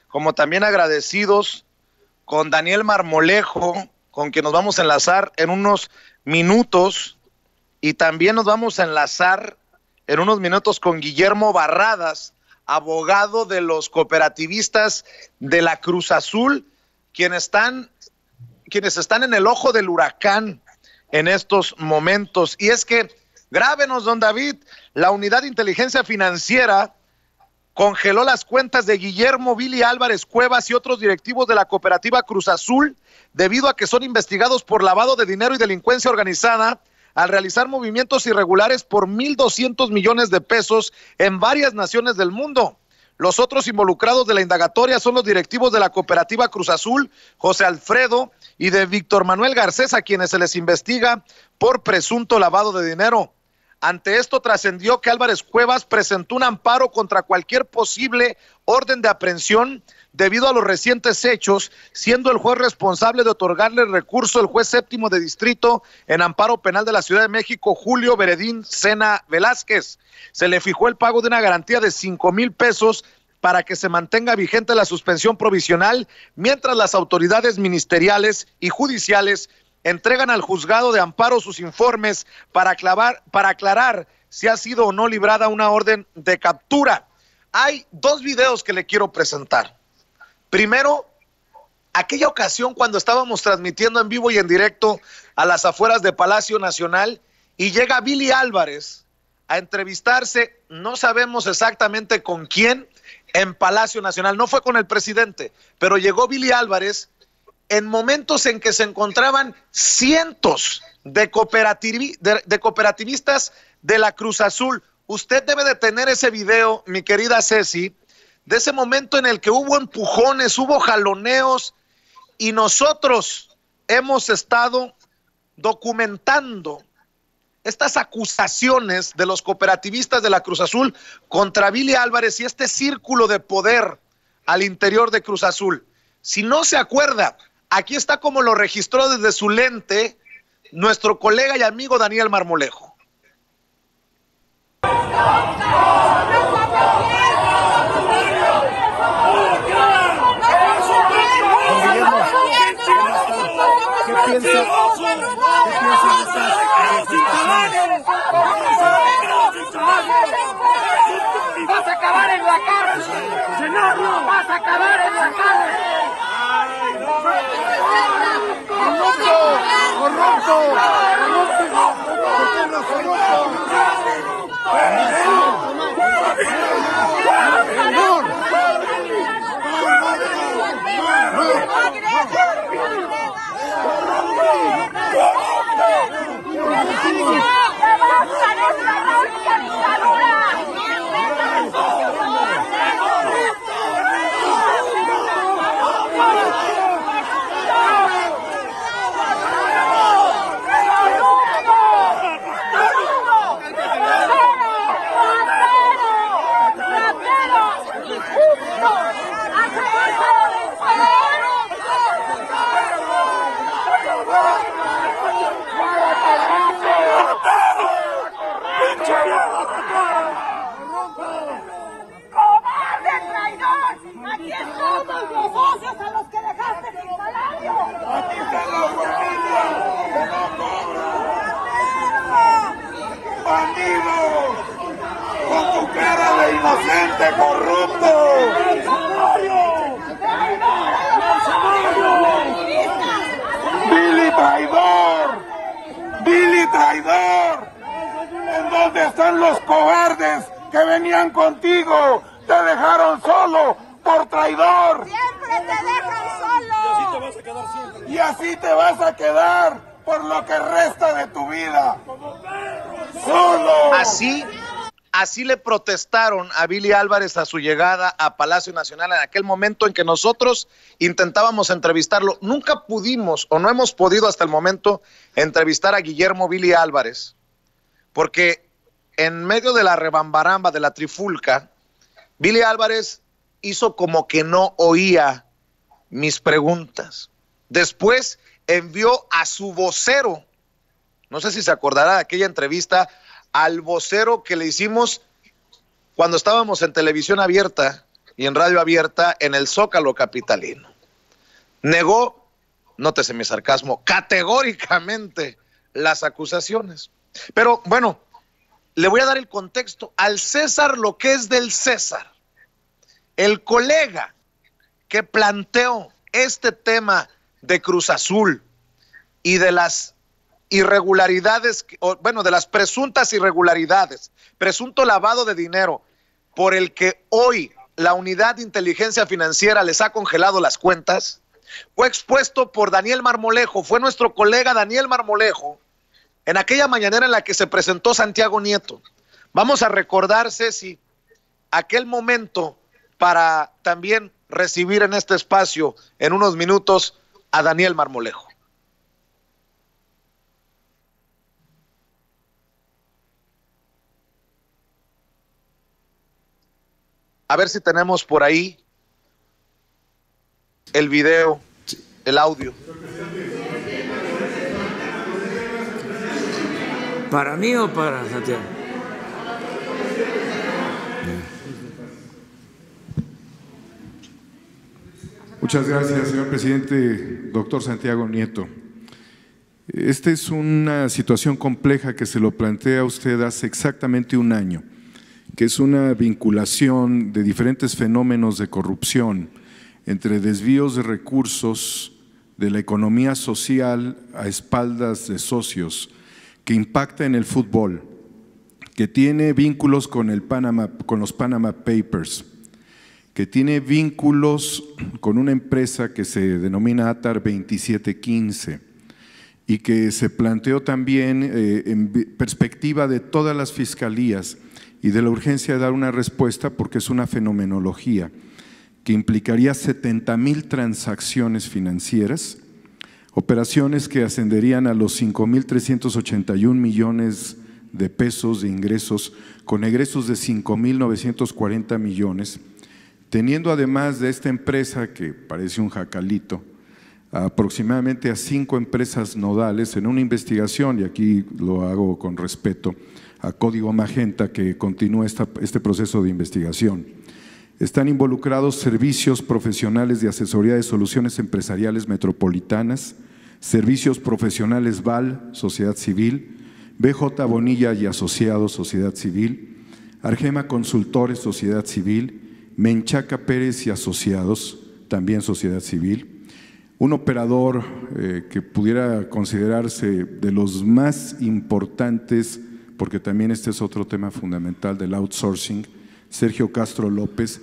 como también agradecidos con Daniel Marmolejo, con quien nos vamos a enlazar en unos minutos, y también nos vamos a enlazar en unos minutos con Guillermo Barradas, abogado de los cooperativistas de la Cruz Azul, quienes están en el ojo del huracán en estos momentos. Y es que, grábenos, don David, la Unidad de Inteligencia Financiera congeló las cuentas de Guillermo Billy Álvarez Cuevas y otros directivos de la cooperativa Cruz Azul debido a que son investigados por lavado de dinero y delincuencia organizada al realizar movimientos irregulares por 1,200 millones de pesos en varias naciones del mundo. Los otros involucrados de la indagatoria son los directivos de la cooperativa Cruz Azul, José Alfredo, y de Víctor Manuel Garcés, a quienes se les investiga por presunto lavado de dinero. Ante esto trascendió que Álvarez Cuevas presentó un amparo contra cualquier posible orden de aprehensión debido a los recientes hechos, siendo el juez responsable de otorgarle el recurso el juez séptimo de distrito en amparo penal de la Ciudad de México, Julio Beredín Sena Velázquez. Se le fijó el pago de una garantía de 5,000 pesos para que se mantenga vigente la suspensión provisional, mientras las autoridades ministeriales y judiciales entregan al juzgado de amparo sus informes para aclarar si ha sido o no librada una orden de captura. Hay dos videos que le quiero presentar. Primero, aquella ocasión cuando estábamos transmitiendo en vivo y en directo a las afueras de Palacio Nacional y llega Billy Álvarez a entrevistarse, no sabemos exactamente con quién, en Palacio Nacional. No fue con el presidente, pero llegó Billy Álvarez en momentos en que se encontraban cientos de cooperativistas de la Cruz Azul. Usted debe de tener ese video, mi querida Ceci, de ese momento en el que hubo empujones, hubo jaloneos, y nosotros hemos estado documentando estas acusaciones de los cooperativistas de la Cruz Azul contra Billy Álvarez y este círculo de poder al interior de Cruz Azul. Si no se acuerda, aquí está como lo registró desde su lente nuestro colega y amigo Daniel Marmolejo. ¿Qué piensa de ¡Vas a acabar en la cárcel! ¡Senador! ¡Vas a acabar en la cárcel! ¡Corrupto! ¡Corrupto! ¡Inocente, corrupto! ¡Billy traidor! ¡Billy traidor! ¿En dónde están los cobardes que venían contigo? ¡Te dejaron solo por traidor! ¡Siempre te dejan solo! Y así te vas a quedar siempre. Y así te vas a quedar por lo que resta de tu vida. ¡Solo! Así le protestaron a Billy Álvarez a su llegada a Palacio Nacional en aquel momento en que nosotros intentábamos entrevistarlo. Nunca pudimos o no hemos podido hasta el momento entrevistar a Guillermo Billy Álvarez, porque en medio de la rebambaramba, de la trifulca, Billy Álvarez hizo como que no oía mis preguntas. Después envió a su vocero, no sé si se acordará de aquella entrevista, al vocero que le hicimos cuando estábamos en televisión abierta y en radio abierta en el Zócalo capitalino. Negó, nótese mi sarcasmo, categóricamente las acusaciones. Pero bueno, le voy a dar el contexto. Al César lo que es del César. El colega que planteó este tema de Cruz Azul y de las irregularidades, bueno, de las presuntas irregularidades, presunto lavado de dinero por el que hoy la Unidad de Inteligencia Financiera les ha congelado las cuentas, fue expuesto por Daniel Marmolejo, fue nuestro colega Daniel Marmolejo, en aquella mañanera en la que se presentó Santiago Nieto. Vamos a recordar, Ceci, aquel momento para también recibir en este espacio, en unos minutos, a Daniel Marmolejo. A ver si tenemos por ahí el video, el audio. ¿Para mí o para Santiago? Muchas gracias, señor presidente, doctor Santiago Nieto. Esta es una situación compleja que se lo plantea a usted hace exactamente un año, que es una vinculación de diferentes fenómenos de corrupción entre desvíos de recursos de la economía social a espaldas de socios, que impacta en el fútbol, que tiene vínculos con los Panama Papers, que tiene vínculos con una empresa que se denomina ATAR 2715 y que se planteó también en perspectiva de todas las fiscalías y de la urgencia de dar una respuesta, porque es una fenomenología que implicaría 70,000 transacciones financieras, operaciones que ascenderían a los 5,381 millones de pesos de ingresos, con egresos de 5,940 millones, teniendo además de esta empresa, que parece un jacalito, aproximadamente a 5 empresas nodales en una investigación, y aquí lo hago con respeto a Código Magenta, que continúa este proceso de investigación. Están involucrados servicios profesionales de asesoría de soluciones empresariales metropolitanas, servicios profesionales VAL, Sociedad Civil, BJ Bonilla y Asociados, Sociedad Civil, Argema Consultores, Sociedad Civil, Menchaca Pérez y Asociados, también Sociedad Civil, un operador que pudiera considerarse de los más importantes, porque también este es otro tema fundamental del outsourcing, Sergio Castro López,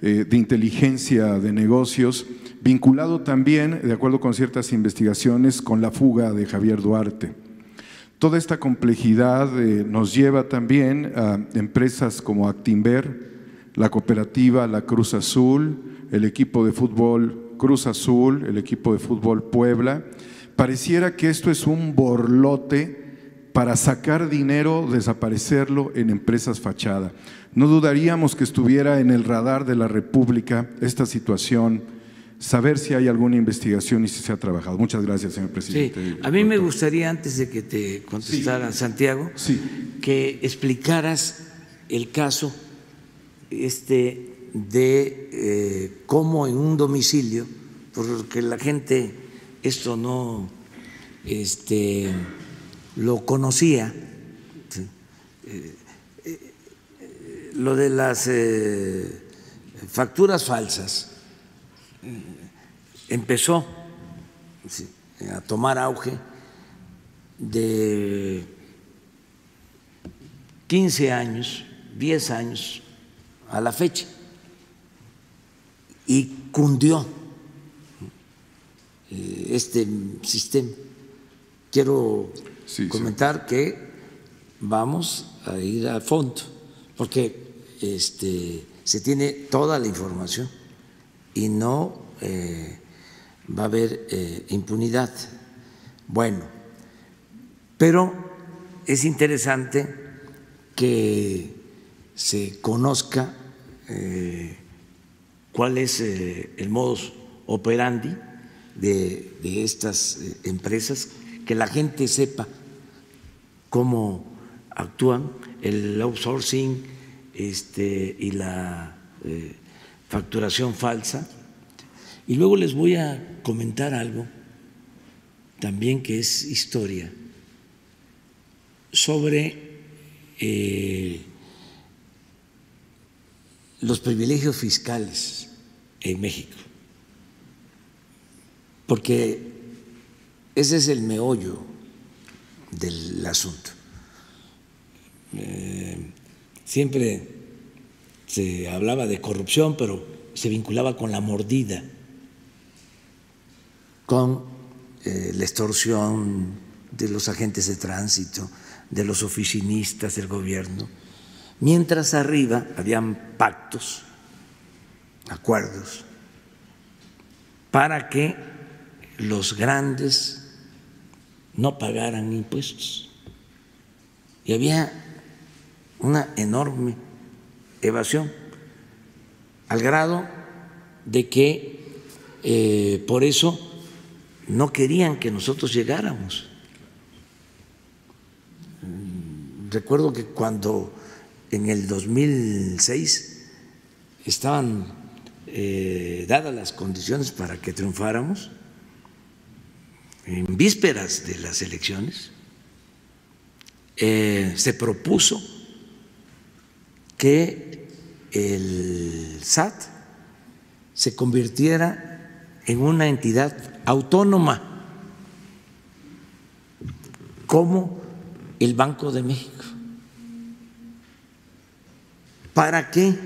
de inteligencia de negocios, vinculado también, de acuerdo con ciertas investigaciones, con la fuga de Javier Duarte. Toda esta complejidad nos lleva también a empresas como Actinver, la cooperativa La Cruz Azul, el equipo de fútbol Cruz Azul, el equipo de fútbol Puebla. Pareciera que esto es un borlote para sacar dinero, desaparecerlo en empresas fachada. No dudaríamos que estuviera en el radar de la República esta situación, saber si hay alguna investigación y si se ha trabajado. Muchas gracias, señor presidente. Sí, a mí me gustaría, antes de que te contestara Santiago, que explicaras el caso de cómo en un domicilio, porque la gente esto no lo conocía, ¿sí? Lo de las facturas falsas empezó, ¿sí?, a tomar auge de 15 años, 10 años a la fecha, y cundió este sistema. Quiero comentar que vamos a ir a fondo, porque se tiene toda la información y no va a haber impunidad. Bueno, pero es interesante que se conozca cuál es el modus operandi de estas empresas, que la gente sepa cómo actúan, el outsourcing y la facturación falsa. Y luego les voy a comentar algo también que es historia sobre los privilegios fiscales en México, porque ese es el meollo del asunto. Siempre se hablaba de corrupción, pero se vinculaba con la mordida, con la extorsión de los agentes de tránsito, de los oficinistas del gobierno, mientras arriba habían pactos, acuerdos, para que los grandes no pagaran impuestos. Y había una enorme evasión, al grado de que por eso no querían que nosotros llegáramos. Recuerdo que cuando en el 2006 estaban dadas las condiciones para que triunfáramos, en vísperas de las elecciones, se propuso que el SAT se convirtiera en una entidad autónoma como el Banco de México, para que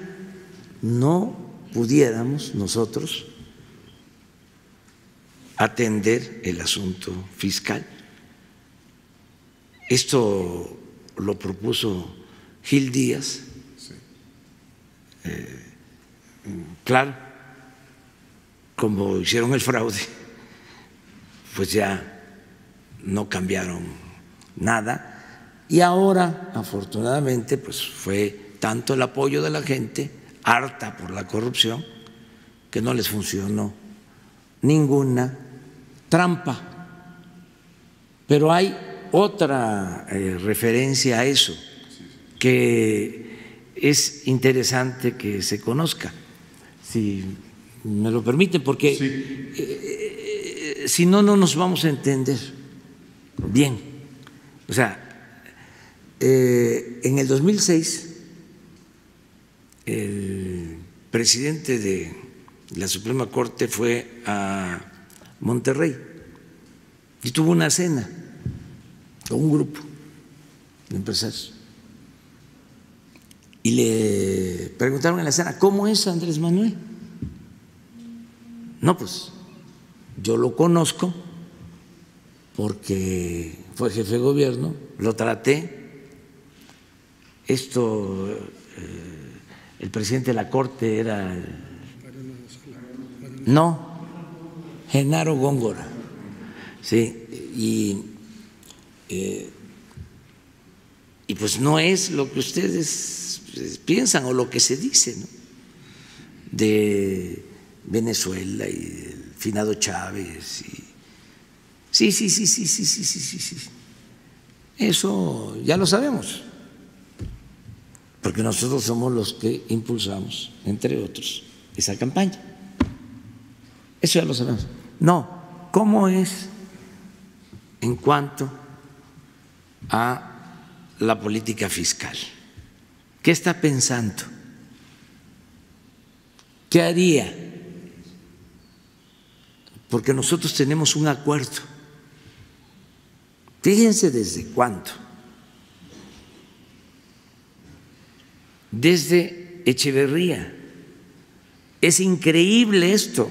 no pudiéramos nosotros atender el asunto fiscal. Esto lo propuso Gil Díaz. Claro, como hicieron el fraude, pues ya no cambiaron nada, y ahora afortunadamente pues fue tanto el apoyo de la gente harta por la corrupción que no les funcionó ninguna trampa. Pero hay otra referencia a eso que es interesante que se conozca, si me lo permiten, porque sí, si no, no nos vamos a entender bien. O sea, en el 2006 el presidente de la Suprema Corte fue a Monterrey y tuvo una cena con un grupo de empresarios. Y le preguntaron en la cena, ¿cómo es Andrés Manuel? No, pues yo lo conozco porque fue jefe de gobierno, lo traté. El presidente de la Corte era Genaro Góngora, sí, y pues no es lo que ustedes piensan o lo que se dice, ¿no?, de Venezuela y del finado Chávez. Sí, eso ya lo sabemos, porque nosotros somos los que impulsamos, entre otros, esa campaña. Eso ya lo sabemos. No, ¿cómo es en cuanto a la política fiscal? ¿Qué está pensando? ¿Qué haría? Porque nosotros tenemos un acuerdo. Fíjense desde cuándo. Desde Echeverría. Es increíble esto,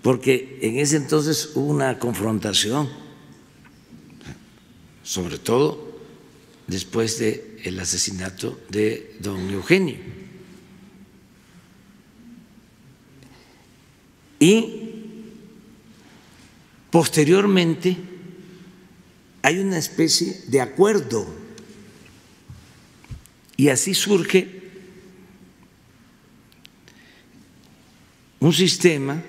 porque en ese entonces hubo una confrontación, sobre todo después del asesinato de don Eugenio. Y posteriormente hay una especie de acuerdo, y así surge un sistema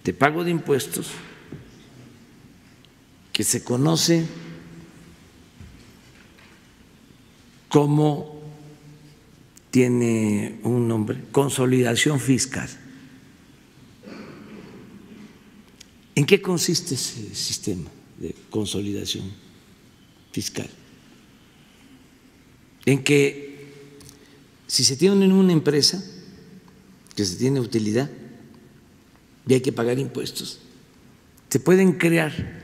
de pago de impuestos que se conoce como tiene un nombre, consolidación fiscal. ¿En qué consiste ese sistema de consolidación fiscal? En que si se tiene una empresa que se tiene utilidad y hay que pagar impuestos, se pueden crear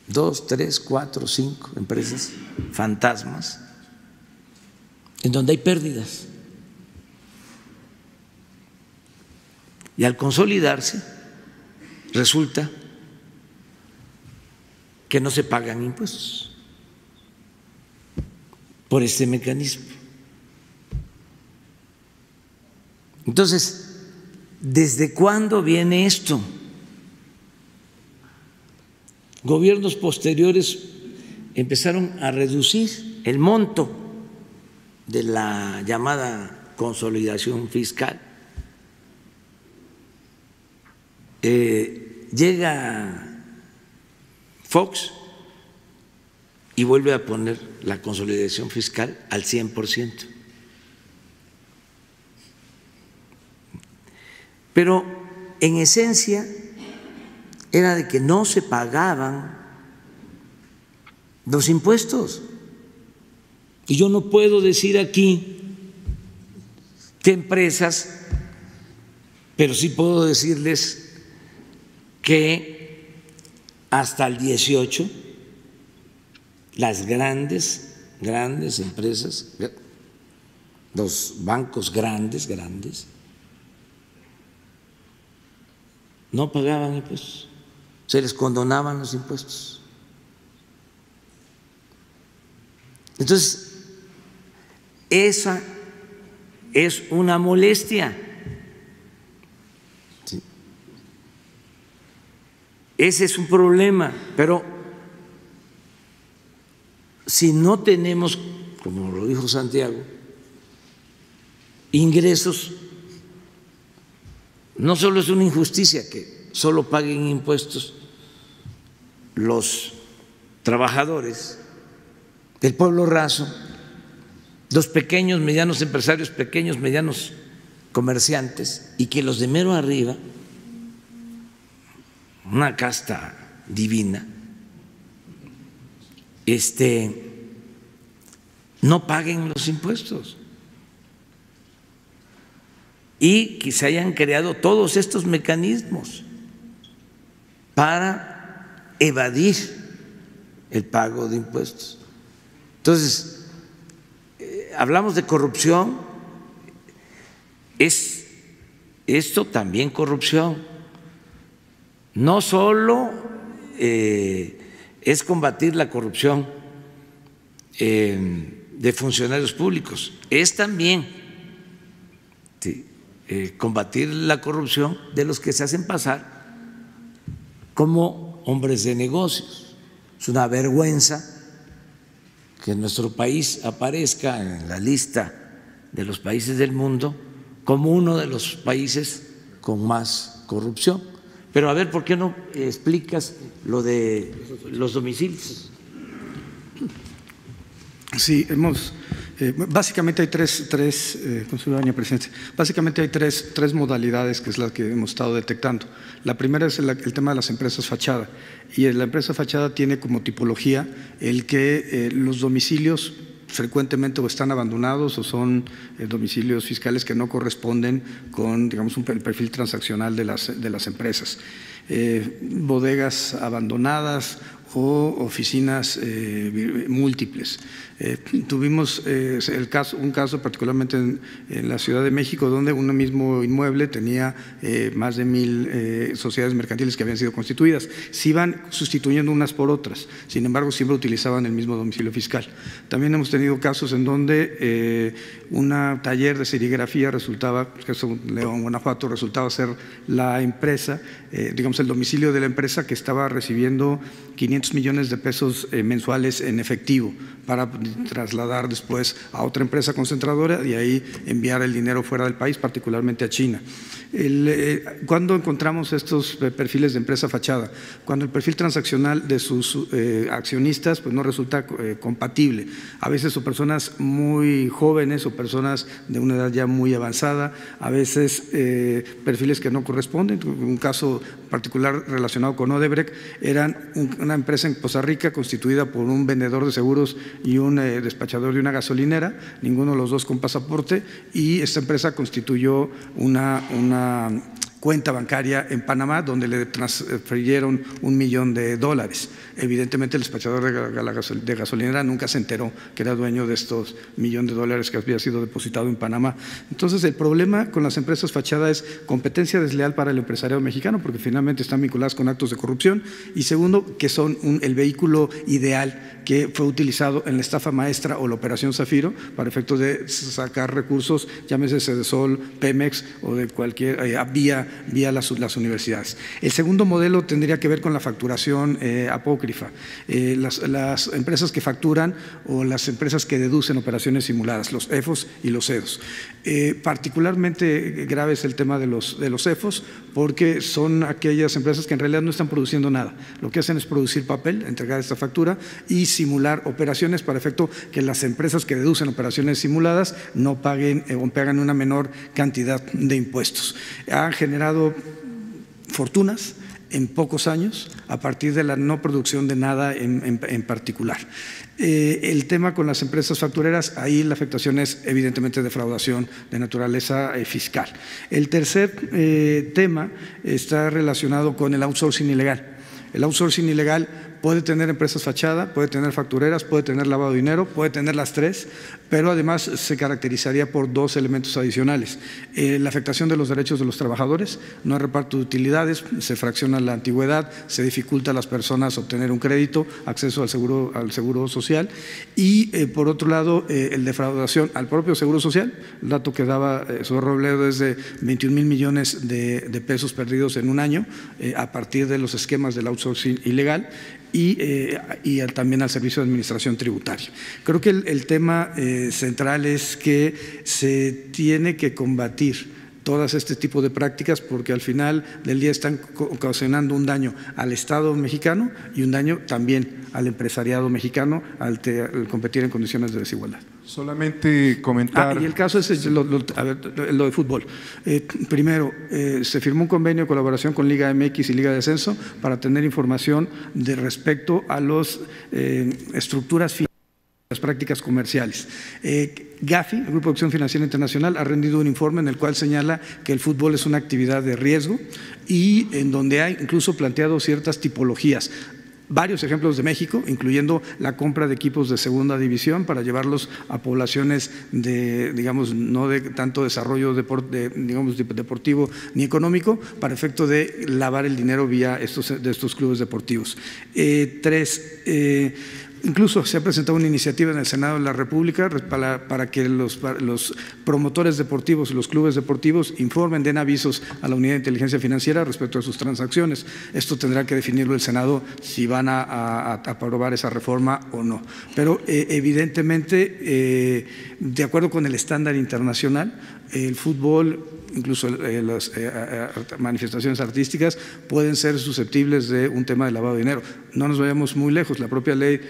2, 3, 4, 5 empresas fantasmas en donde hay pérdidas. Y al consolidarse, resulta que no se pagan impuestos por este mecanismo. Entonces, ¿desde cuándo viene esto? Gobiernos posteriores empezaron a reducir el monto de la llamada consolidación fiscal. Llega Fox y vuelve a poner la consolidación fiscal al 100%. Pero en esencia era de que no se pagaban los impuestos. Y yo no puedo decir aquí qué empresas, pero sí puedo decirles que hasta el 18 las grandes empresas, los bancos grandes, no pagaban impuestos, se les condonaban los impuestos. Entonces, esa es una molestia. ¿Sí? Ese es un problema, pero si no tenemos, como lo dijo Santiago, ingresos, no solo es una injusticia que solo paguen impuestos los trabajadores del pueblo raso, los pequeños, medianos empresarios, pequeños, medianos comerciantes, y que los de mero arriba, una casta divina, no paguen los impuestos y que se hayan creado todos estos mecanismos para evadir el pago de impuestos. Entonces, hablamos de corrupción, es esto también corrupción. No solo es combatir la corrupción de funcionarios públicos, es también combatir la corrupción de los que se hacen pasar como hombres de negocios. Es una vergüenza que nuestro país aparezca en la lista de los países del mundo como uno de los países con más corrupción. Pero a ver, ¿por qué no explicas lo de los domicilios? Sí, básicamente hay básicamente hay tres modalidades que es la que hemos estado detectando. La primera es el tema de las empresas fachada, y la empresa fachada tiene como tipología el que los domicilios frecuentemente o están abandonados o son domicilios fiscales que no corresponden con, digamos, el perfil transaccional de las empresas. Bodegas abandonadas o oficinas múltiples. Tuvimos un caso particularmente en la Ciudad de México, donde un mismo inmueble tenía más de 1,000 sociedades mercantiles que habían sido constituidas. Se iban sustituyendo unas por otras, sin embargo siempre utilizaban el mismo domicilio fiscal. También hemos tenido casos en donde un taller de serigrafía resultaba, que es León, Guanajuato, resultaba ser la empresa, digamos el domicilio de la empresa que estaba recibiendo 500 500 millones de pesos mensuales en efectivo para trasladar después a otra empresa concentradora y ahí enviar el dinero fuera del país, particularmente a China. ¿Cuándo encontramos estos perfiles de empresa fachada? Cuando el perfil transaccional de sus accionistas pues no resulta compatible. A veces son personas muy jóvenes o personas de una edad ya muy avanzada, a veces perfiles que no corresponden. Un caso particular relacionado con Odebrecht, eran una empresa en Costa Rica constituida por un vendedor de seguros y un despachador de una gasolinera, ninguno de los dos con pasaporte, y esta empresa constituyó una cuenta bancaria en Panamá donde le transfirieron $1 millón. Evidentemente el despachador de gasolinera nunca se enteró que era dueño de estos $1 millón que había sido depositado en Panamá. Entonces el problema con las empresas fachada es competencia desleal para el empresariado mexicano porque finalmente están vinculadas con actos de corrupción, y segundo, que son el vehículo ideal que fue utilizado en la estafa maestra o la operación Zafiro para efectos de sacar recursos, llámese Sedesol, Pemex o de cualquier vía las universidades. El segundo modelo tendría que ver con la facturación apócrifa, las empresas que facturan o las empresas que deducen operaciones simuladas, los EFOS y los EDOS. Particularmente grave es el tema de los EFOS porque son aquellas empresas que en realidad no están produciendo nada. Lo que hacen es producir papel, entregar esta factura y simular operaciones para efecto que las empresas que deducen operaciones simuladas no paguen o pagan una menor cantidad de impuestos. Han generado fortunas en pocos años a partir de la no producción de nada en particular. El tema con las empresas factureras, ahí la afectación es evidentemente defraudación de naturaleza fiscal. El tercer tema está relacionado con el outsourcing ilegal. El outsourcing ilegal puede tener empresas fachada, puede tener factureras, puede tener lavado de dinero, puede tener las tres, pero además se caracterizaría por dos elementos adicionales. La afectación de los derechos de los trabajadores, no hay reparto de utilidades, se fracciona la antigüedad, se dificulta a las personas obtener un crédito, acceso al seguro social y por otro lado el defraudación al propio seguro social. El dato que daba Zoe Robledo es de 21,000 millones de pesos perdidos en un año a partir de los esquemas del outsourcing ilegal y también al Servicio de Administración Tributaria. Creo que el tema central es que se tiene que combatir todas este tipo de prácticas porque al final del día están ocasionando un daño al Estado mexicano y un daño también al empresariado mexicano al competir en condiciones de desigualdad. Solamente comentar… y el caso es lo de fútbol. Primero, se firmó un convenio de colaboración con Liga MX y Liga de Ascenso para tener información respecto a las estructuras financieras, las prácticas comerciales. Gafi, el Grupo de Acción Financiera Internacional, ha rendido un informe en el cual señala que el fútbol es una actividad de riesgo y en donde ha incluso planteado ciertas tipologías. Varios ejemplos de México, incluyendo la compra de equipos de segunda división para llevarlos a poblaciones de, digamos, no de tanto desarrollo deportivo ni económico, para efecto de lavar el dinero vía estos clubes deportivos. Incluso se ha presentado una iniciativa en el Senado de la República para que los promotores deportivos y los clubes deportivos informen, den avisos a la Unidad de Inteligencia Financiera respecto a sus transacciones. Esto tendrá que definirlo el Senado si van a aprobar esa reforma o no. Pero evidentemente, de acuerdo con el estándar internacional, el fútbol, incluso las manifestaciones artísticas pueden ser susceptibles de un tema de lavado de dinero. No nos vayamos muy lejos, la propia ley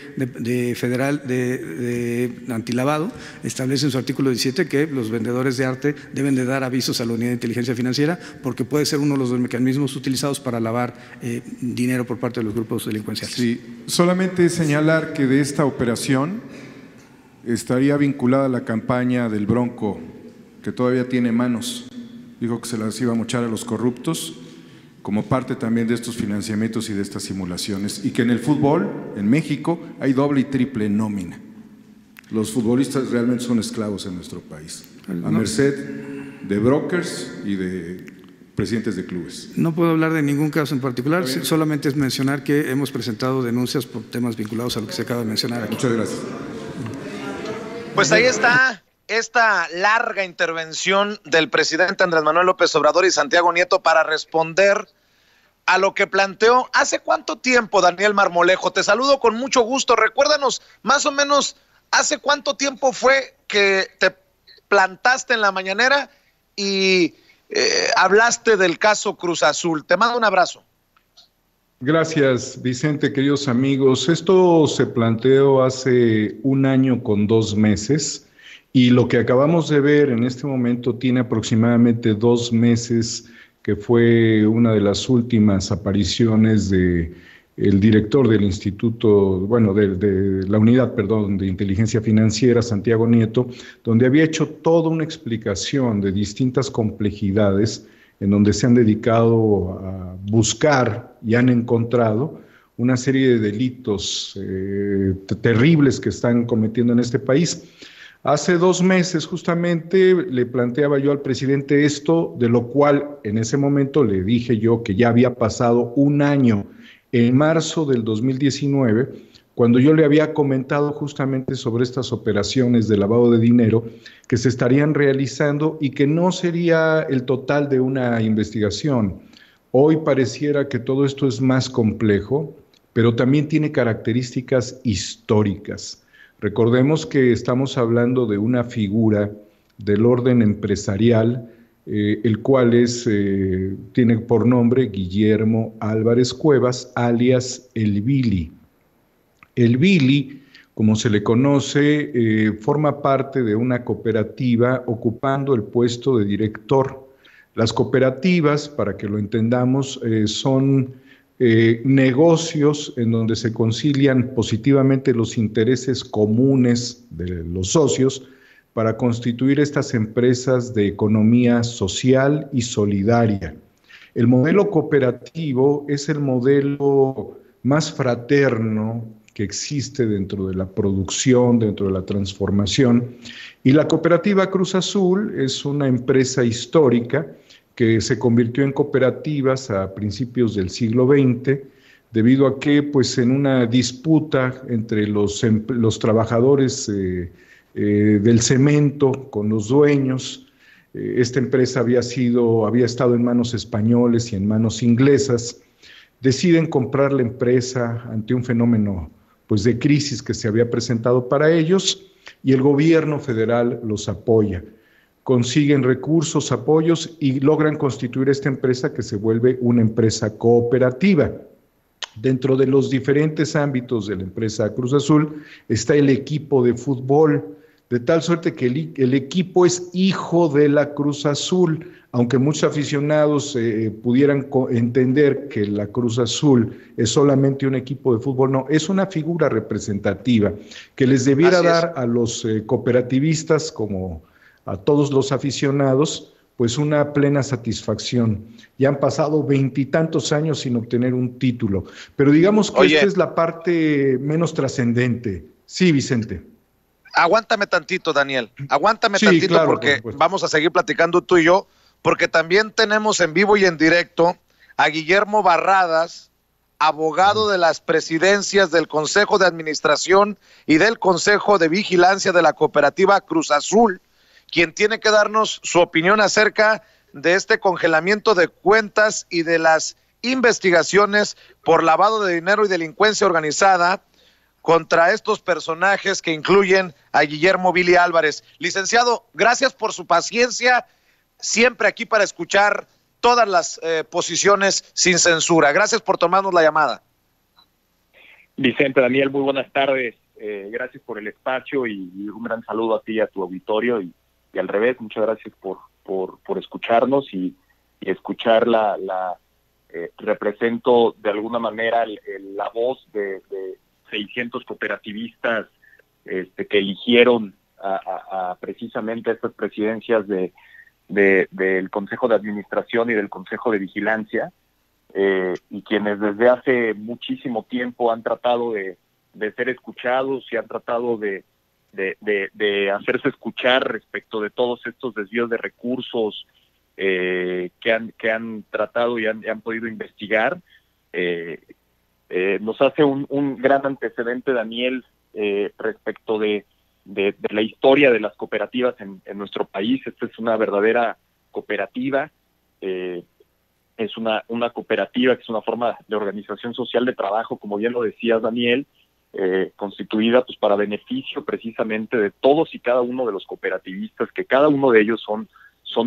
federal de antilavado establece en su artículo 17 que los vendedores de arte deben de dar avisos a la Unidad de Inteligencia Financiera porque puede ser uno de los mecanismos utilizados para lavar dinero por parte de los grupos delincuenciales. Sí, solamente señalar que de esta operación estaría vinculada la campaña del Bronco, que todavía tiene manos. Dijo que se las iba a mochar a los corruptos como parte también de estos financiamientos y de estas simulaciones, y que en el fútbol, en México, hay doble y triple nómina. Los futbolistas realmente son esclavos en nuestro país, a merced de brokers y de presidentes de clubes. No puedo hablar de ningún caso en particular, solamente es mencionar que hemos presentado denuncias por temas vinculados a lo que se acaba de mencionar aquí. Muchas gracias. Pues ahí está esta larga intervención del presidente Andrés Manuel López Obrador y Santiago Nieto para responder a lo que planteó. ¿Hace cuánto tiempo, Daniel Marmolejo? Te saludo con mucho gusto. Recuérdanos más o menos, ¿hace cuánto tiempo fue que te plantaste en la mañanera y hablaste del caso Cruz Azul? Te mando un abrazo. Gracias, Vicente, queridos amigos. Esto se planteó hace 1 año con 2 meses y lo que acabamos de ver en este momento tiene aproximadamente 2 meses, que fue una de las últimas apariciones de el director del instituto, bueno, de la unidad, perdón, de inteligencia financiera, Santiago Nieto, donde había hecho toda una explicación de distintas complejidades en donde se han dedicado a buscar y han encontrado una serie de delitos terribles que están cometiendo en este país. Hace 2 meses justamente le planteaba yo al presidente esto, de lo cual en ese momento le dije yo que ya había pasado 1 año, en marzo del 2019, cuando yo le había comentado justamente sobre estas operaciones de lavado de dinero que se estarían realizando y que no sería el total de una investigación. Hoy pareciera que todo esto es más complejo, pero también tiene características históricas. Recordemos que estamos hablando de una figura del orden empresarial, el cual tiene por nombre Guillermo Álvarez Cuevas, alias El Vili. El Vili, como se le conoce, forma parte de una cooperativa ocupando el puesto de director. Las cooperativas, para que lo entendamos, son negocios en donde se concilian positivamente los intereses comunes de los socios para constituir estas empresas de economía social y solidaria. El modelo cooperativo es el modelo más fraterno que existe dentro de la producción, dentro de la transformación. Y la cooperativa Cruz Azul es una empresa histórica que se convirtió en cooperativas a principios del siglo XX, debido a que, pues, en una disputa entre los trabajadores del cemento con los dueños, esta empresa había estado en manos españoles y en manos inglesas, deciden comprar la empresa ante un fenómeno, pues, de crisis que se había presentado para ellos, y el gobierno federal los apoya. Consiguen recursos, apoyos y logran constituir esta empresa que se vuelve una empresa cooperativa. Dentro de los diferentes ámbitos de la empresa Cruz Azul está el equipo de fútbol, de tal suerte que el equipo es hijo de la Cruz Azul, aunque muchos aficionados pudieran entender que la Cruz Azul es solamente un equipo de fútbol. No, es una figura representativa que les debiera dar a los cooperativistas, como a todos los aficionados, pues una plena satisfacción. Ya han pasado 20 y tantos años sin obtener un título, pero digamos que esta es la parte menos trascendente. Sí, Vicente. Aguántame tantito, Daniel, aguántame tantito, claro, porque vamos a seguir platicando tú y yo, porque también tenemos en vivo y en directo a Guillermo Barradas, abogado de las presidencias del Consejo de Administración y del Consejo de Vigilancia de la Cooperativa Cruz Azul, quien tiene que darnos su opinión acerca de este congelamiento de cuentas y de las investigaciones por lavado de dinero y delincuencia organizada contra estos personajes que incluyen a Guillermo Vili Álvarez. Licenciado, gracias por su paciencia, siempre aquí para escuchar todas las posiciones sin censura. Gracias por tomarnos la llamada. Vicente, Daniel, muy buenas tardes. Gracias por el espacio y un gran saludo a ti y a tu auditorio. Y al revés, muchas gracias por escucharnos y escuchar represento de alguna manera la voz de 600 cooperativistas que eligieron a precisamente estas presidencias del Consejo de Administración y del Consejo de Vigilancia, y quienes desde hace muchísimo tiempo han tratado de ser escuchados y han tratado de hacerse escuchar respecto de todos estos desvíos de recursos que han tratado y han podido investigar. Nos hace un gran antecedente, Daniel, respecto de la historia de las cooperativas en nuestro país. Esta es una verdadera cooperativa. es una cooperativa que es una forma de organización social de trabajo, como bien lo decías, Daniel, constituida pues para beneficio precisamente de todos y cada uno de los cooperativistas, que cada uno de ellos son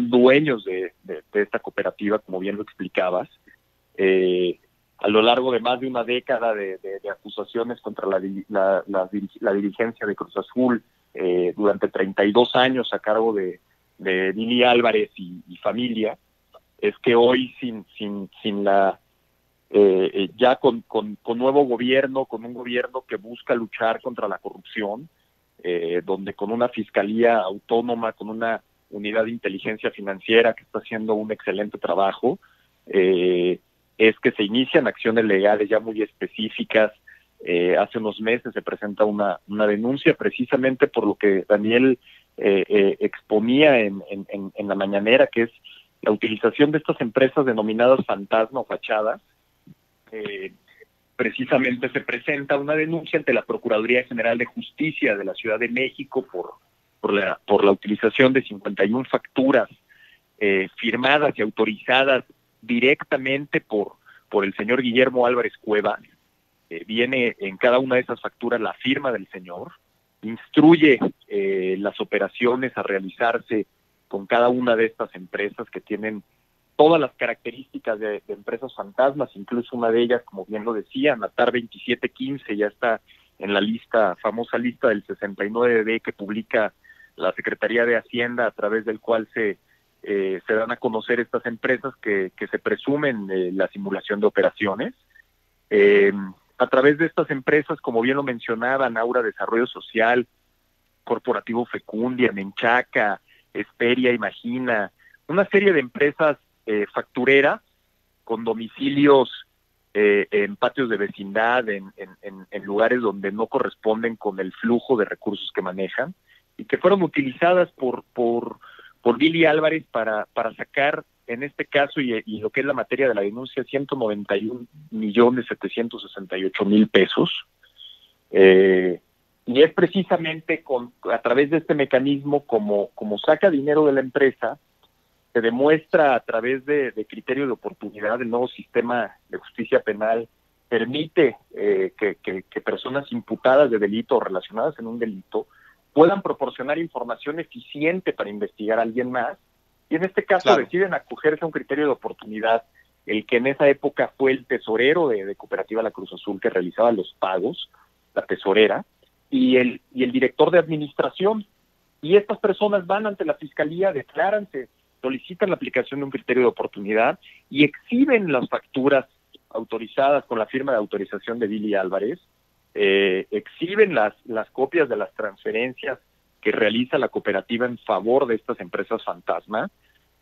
dueños de esta cooperativa, como bien lo explicabas. A lo largo de más de una década de acusaciones contra la dirigencia de Cruz Azul, durante 32 años a cargo de Billy Álvarez y familia, es que hoy sin la ya con nuevo gobierno, con un gobierno que busca luchar contra la corrupción, donde con una fiscalía autónoma, con una unidad de inteligencia financiera que está haciendo un excelente trabajo, es que se inician acciones legales ya muy específicas. Hace unos meses se presenta una denuncia precisamente por lo que Daniel exponía en la mañanera, que es la utilización de estas empresas denominadas fantasma o fachadas. Precisamente se presenta una denuncia ante la Procuraduría General de Justicia de la Ciudad de México por la utilización de 51 facturas firmadas y autorizadas directamente por el señor Guillermo Álvarez Cueva. Viene en cada una de esas facturas la firma del señor, instruye las operaciones a realizarse con cada una de estas empresas que tienen todas las características de empresas fantasmas, incluso una de ellas, como bien lo decía, Natar 2715, ya está en la famosa lista del 69B que publica la Secretaría de Hacienda, a través del cual se dan a conocer estas empresas que se presumen la simulación de operaciones. A través de estas empresas, como bien lo mencionaban, Aura Desarrollo Social, Corporativo Fecundia, Menchaca, Esperia, Imagina, una serie de empresas factureras con domicilios en patios de vecindad, en lugares donde no corresponden con el flujo de recursos que manejan, y que fueron utilizadas por Billy Álvarez para sacar, en este caso, y lo que es la materia de la denuncia, 191.768.000 pesos. Y es precisamente a través de este mecanismo como saca dinero de la empresa. Se demuestra a través de criterio de oportunidad. El nuevo sistema de justicia penal permite que personas imputadas de delito o relacionadas en un delito puedan proporcionar información eficiente para investigar a alguien más, y en este caso deciden acogerse a un criterio de oportunidad, el que en esa época fue el tesorero de Cooperativa La Cruz Azul, que realizaba los pagos, la tesorera, y el director de administración. Y estas personas van ante la fiscalía, decláranse, solicitan la aplicación de un criterio de oportunidad y exhiben las facturas autorizadas con la firma de autorización de Billy Álvarez, exhiben las copias de las transferencias que realiza la cooperativa en favor de estas empresas fantasma,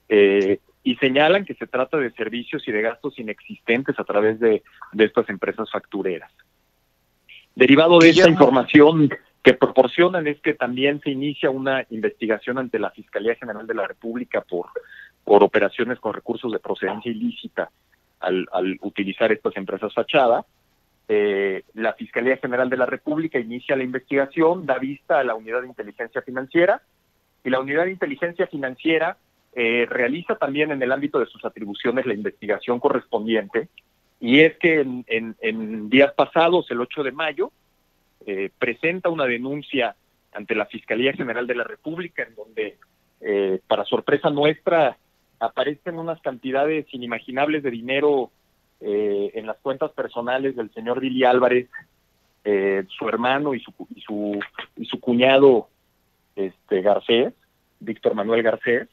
y señalan que se trata de servicios y de gastos inexistentes a través de estas empresas factureras. Derivado de esta información que proporcionan, es que también se inicia una investigación ante la Fiscalía General de la República por operaciones con recursos de procedencia ilícita al utilizar estas empresas fachada. La Fiscalía General de la República inicia la investigación, da vista a la Unidad de Inteligencia Financiera, y la Unidad de Inteligencia Financiera realiza también en el ámbito de sus atribuciones la investigación correspondiente, y es que en días pasados, el 8 de mayo, presenta una denuncia ante la Fiscalía General de la República, en donde, para sorpresa nuestra, aparecen unas cantidades inimaginables de dinero en las cuentas personales del señor Billy Álvarez, su hermano y su cuñado Garcés, Víctor Manuel Garcés.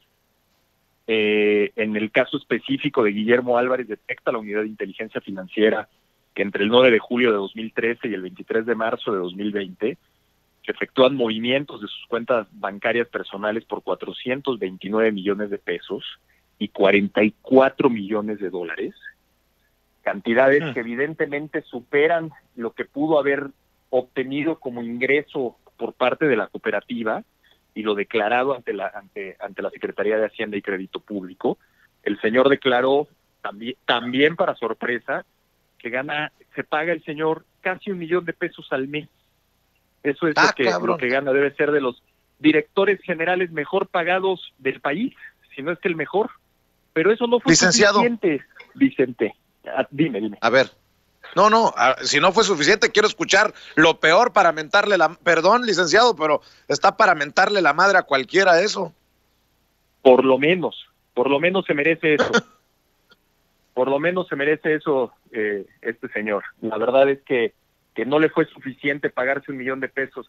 En el caso específico de Guillermo Álvarez, detecta la Unidad de Inteligencia Financiera que entre el 9 de julio de 2013 y el 23 de marzo de 2020 se efectúan movimientos de sus cuentas bancarias personales por 429 millones de pesos y 44 millones de dólares, cantidades que evidentemente superan lo que pudo haber obtenido como ingreso por parte de la cooperativa, y lo declarado ante la Secretaría de Hacienda y Crédito Público. El señor declaró también para sorpresa que se paga el señor casi $1 millón de pesos al mes. Eso es lo que gana. Debe ser de los directores generales mejor pagados del país, si no es que el mejor. Pero eso no fue suficiente. Vicente, dime. A ver. No, si no fue suficiente, quiero escuchar lo peor para mentarle Perdón, licenciado, pero está para mentarle la madre a cualquiera eso. Por lo menos se merece eso. Por lo menos se merece eso este señor. La verdad es que no le fue suficiente pagarse $1 millón,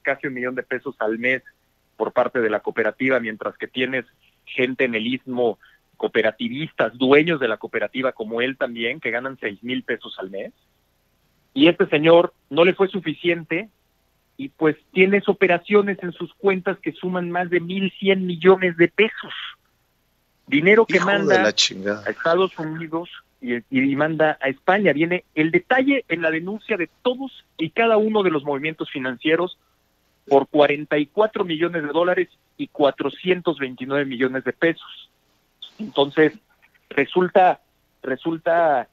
casi $1 millón al mes por parte de la cooperativa, mientras que tienes gente en el Istmo, cooperativistas, dueños de la cooperativa como él también, que ganan $6,000 al mes. Y este señor no le fue suficiente y pues tienes operaciones en sus cuentas que suman más de 1,100 millones de pesos. Dinero que manda a Estados Unidos y manda a España. Viene el detalle en la denuncia de todos y cada uno de los movimientos financieros por $44 millones y 429 millones de pesos. Entonces, resulta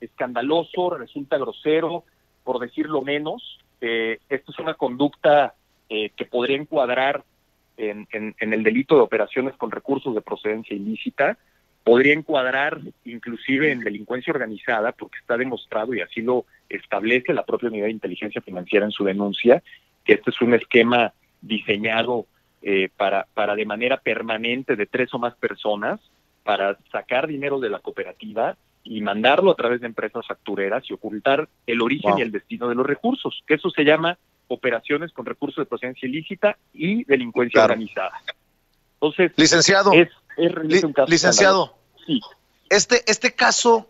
escandaloso, resulta grosero, por decirlo menos. Esto es una conducta que podría encuadrar en el delito de operaciones con recursos de procedencia ilícita, podría encuadrar inclusive en delincuencia organizada, porque está demostrado, y así lo establece la propia Unidad de Inteligencia Financiera en su denuncia, que este es un esquema diseñado para de manera permanente de 3 o más personas, para sacar dinero de la cooperativa y mandarlo a través de empresas factureras y ocultar el origen y el destino de los recursos, que eso se llama operaciones con recursos de procedencia ilícita y delincuencia organizada. Entonces, licenciado, es realmente un caso licenciado, sí. Este caso,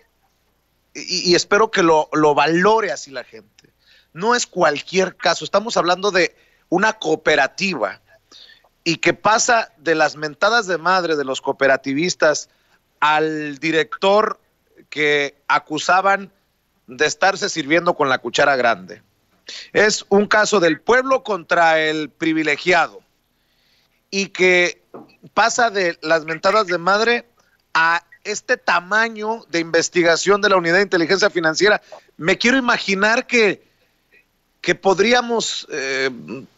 y espero que lo valore así la gente, no es cualquier caso. Estamos hablando de una cooperativa y que pasa de las mentadas de madre de los cooperativistas al director que acusaban de estarse sirviendo con la cuchara grande. Es un caso del pueblo contra el privilegiado y que pasa de las mentadas de madre a este tamaño de investigación de la Unidad de Inteligencia Financiera. Me quiero imaginar que podríamos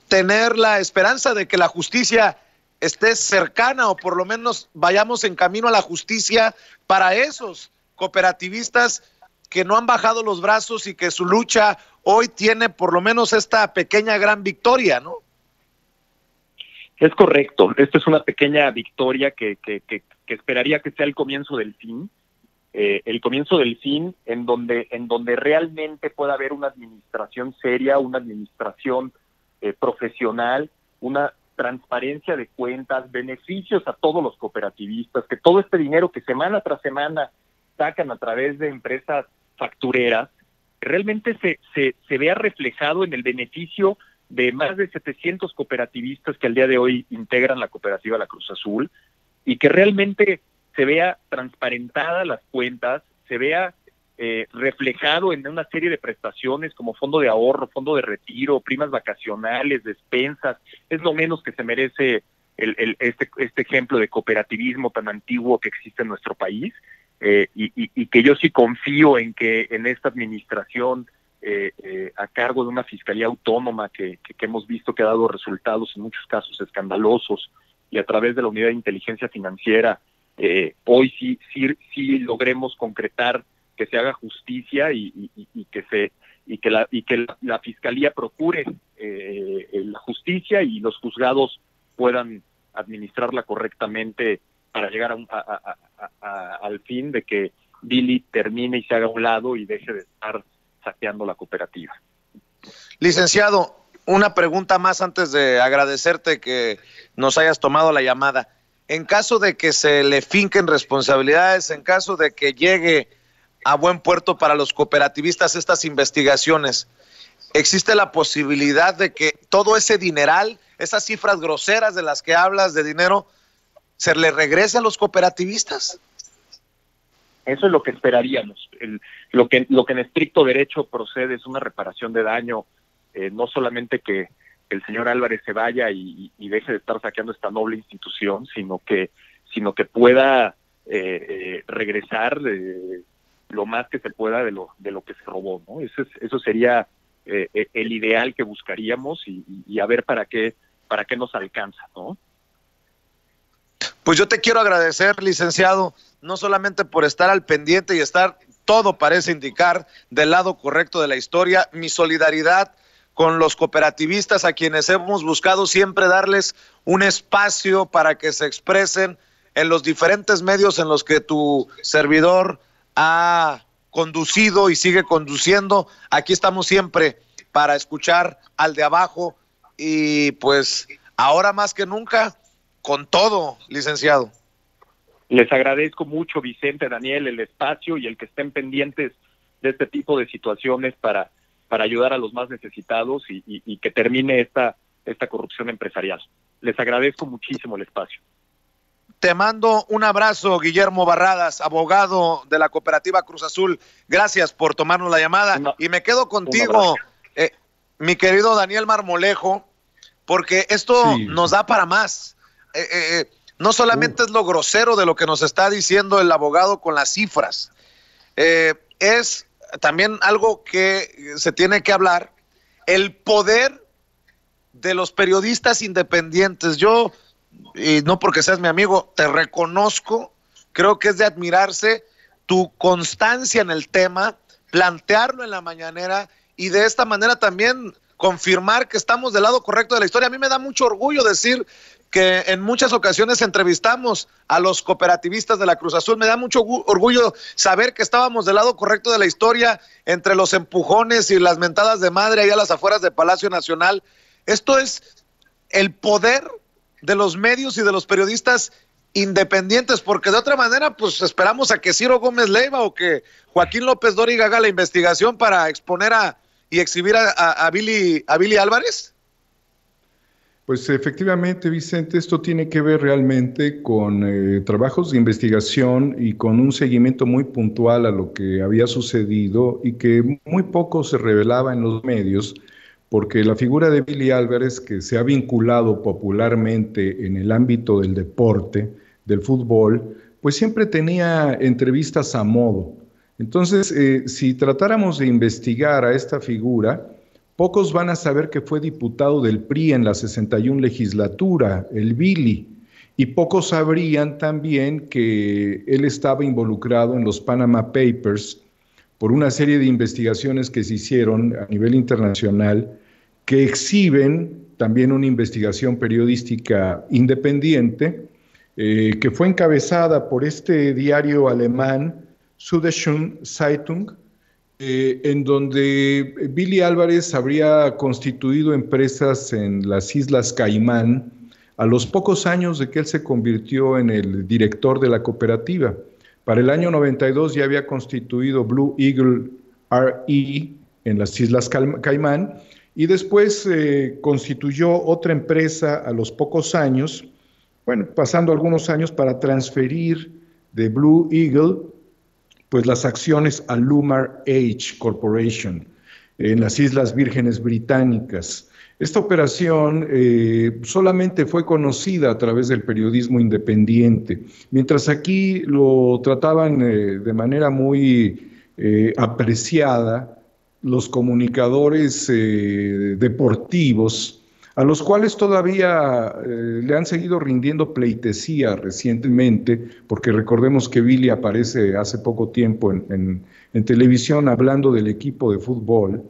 tener la esperanza de que la justicia esté cercana, o por lo menos vayamos en camino a la justicia para esos cooperativistas que no han bajado los brazos y que su lucha hoy tiene por lo menos esta pequeña gran victoria, ¿no? Es correcto. Esta es una pequeña victoria que esperaría que sea el comienzo del fin. El comienzo del fin en donde realmente pueda haber una administración seria, una administración profesional, una transparencia de cuentas, beneficios a todos los cooperativistas, que todo este dinero que semana tras semana sacan a través de empresas factureras, realmente se vea reflejado en el beneficio de más de 700 cooperativistas que al día de hoy integran la cooperativa La Cruz Azul, y que realmente se vea transparentada las cuentas, se vea reflejado en una serie de prestaciones como fondo de ahorro, fondo de retiro, primas vacacionales, despensas. Es lo menos que se merece este ejemplo de cooperativismo tan antiguo que existe en nuestro país, y que yo sí confío en que en esta administración a cargo de una fiscalía autónoma que hemos visto que ha dado resultados en muchos casos escandalosos, y a través de la Unidad de Inteligencia Financiera hoy sí logremos concretar que se haga justicia y que la fiscalía procure la justicia y los juzgados puedan administrarla correctamente para llegar al fin de que Billy termine y se haga a un lado y deje de estar saqueando la cooperativa. Licenciado, una pregunta más antes de agradecerte que nos hayas tomado la llamada. En caso de que se le finquen responsabilidades, en caso de que llegue a buen puerto para los cooperativistas estas investigaciones, ¿existe la posibilidad de que todo ese dineral, esas cifras groseras de las que hablas de dinero, se le regrese a los cooperativistas? Eso es lo que esperaríamos. Lo que en estricto derecho procede es una reparación de daño, no solamente que el señor Álvarez se vaya y deje de estar saqueando esta noble institución, sino que pueda regresar lo más que se pueda de lo que se robó, ¿no? Eso sería el ideal que buscaríamos y a ver para qué nos alcanza, ¿no? Pues yo te quiero agradecer, licenciado, no solamente por estar al pendiente y estar todo parece indicar del lado correcto de la historia. Mi solidaridad con los cooperativistas, a quienes hemos buscado siempre darles un espacio para que se expresen en los diferentes medios en los que tu servidor ha conducido y sigue conduciendo. Aquí estamos siempre para escuchar al de abajo y pues ahora más que nunca, con todo, licenciado. Les agradezco mucho, Vicente, Daniel, el espacio y el que estén pendientes de este tipo de situaciones para ayudar a los más necesitados y que termine esta corrupción empresarial. Les agradezco muchísimo el espacio. Te mando un abrazo, Guillermo Barradas, abogado de la Cooperativa Cruz Azul. Gracias por tomarnos la llamada. Y me quedo contigo, mi querido Daniel Marmolejo, porque esto nos da para más. No solamente es lo grosero de lo que nos está diciendo el abogado con las cifras, es también algo que se tiene que hablar, el poder de los periodistas independientes. Yo, y no porque seas mi amigo, te reconozco, creo que es de admirarse tu constancia en el tema, plantearlo en la mañanera y de esta manera también confirmar que estamos del lado correcto de la historia. A mí me da mucho orgullo decir que en muchas ocasiones entrevistamos a los cooperativistas de la Cruz Azul. Me da mucho orgullo saber que estábamos del lado correcto de la historia entre los empujones y las mentadas de madre ahí a las afueras de Palacio Nacional. Esto es el poder de los medios y de los periodistas independientes, porque de otra manera pues esperamos a que Ciro Gómez Leiva o que Joaquín López Dóriga haga la investigación para exponer y exhibir a Billy Álvarez. Pues efectivamente, Vicente, esto tiene que ver realmente con trabajos de investigación y con un seguimiento muy puntual a lo que había sucedido y que muy poco se revelaba en los medios, porque la figura de Billy Álvarez, que se ha vinculado popularmente en el ámbito del deporte, del fútbol, pues siempre tenía entrevistas a modo. Entonces, si tratáramos de investigar a esta figura, pocos van a saber que fue diputado del PRI en la 61 legislatura, el Billy, y pocos sabrían también que él estaba involucrado en los Panama Papers por una serie de investigaciones que se hicieron a nivel internacional que exhiben también una investigación periodística independiente que fue encabezada por este diario alemán, Süddeutsche Zeitung, en donde Billy Álvarez habría constituido empresas en las Islas Caimán a los pocos años de que él se convirtió en el director de la cooperativa. Para el año 92 ya había constituido Blue Eagle RE en las Islas Caimán y después constituyó otra empresa a los pocos años, bueno, pasando algunos años para transferir de Blue Eagle pues las acciones a Lumar H Corporation en las Islas Vírgenes Británicas. Esta operación solamente fue conocida a través del periodismo independiente, mientras aquí lo trataban de manera muy apreciada los comunicadores deportivos, a los cuales todavía le han seguido rindiendo pleitesía recientemente, porque recordemos que Billy aparece hace poco tiempo en televisión hablando del equipo de fútbol,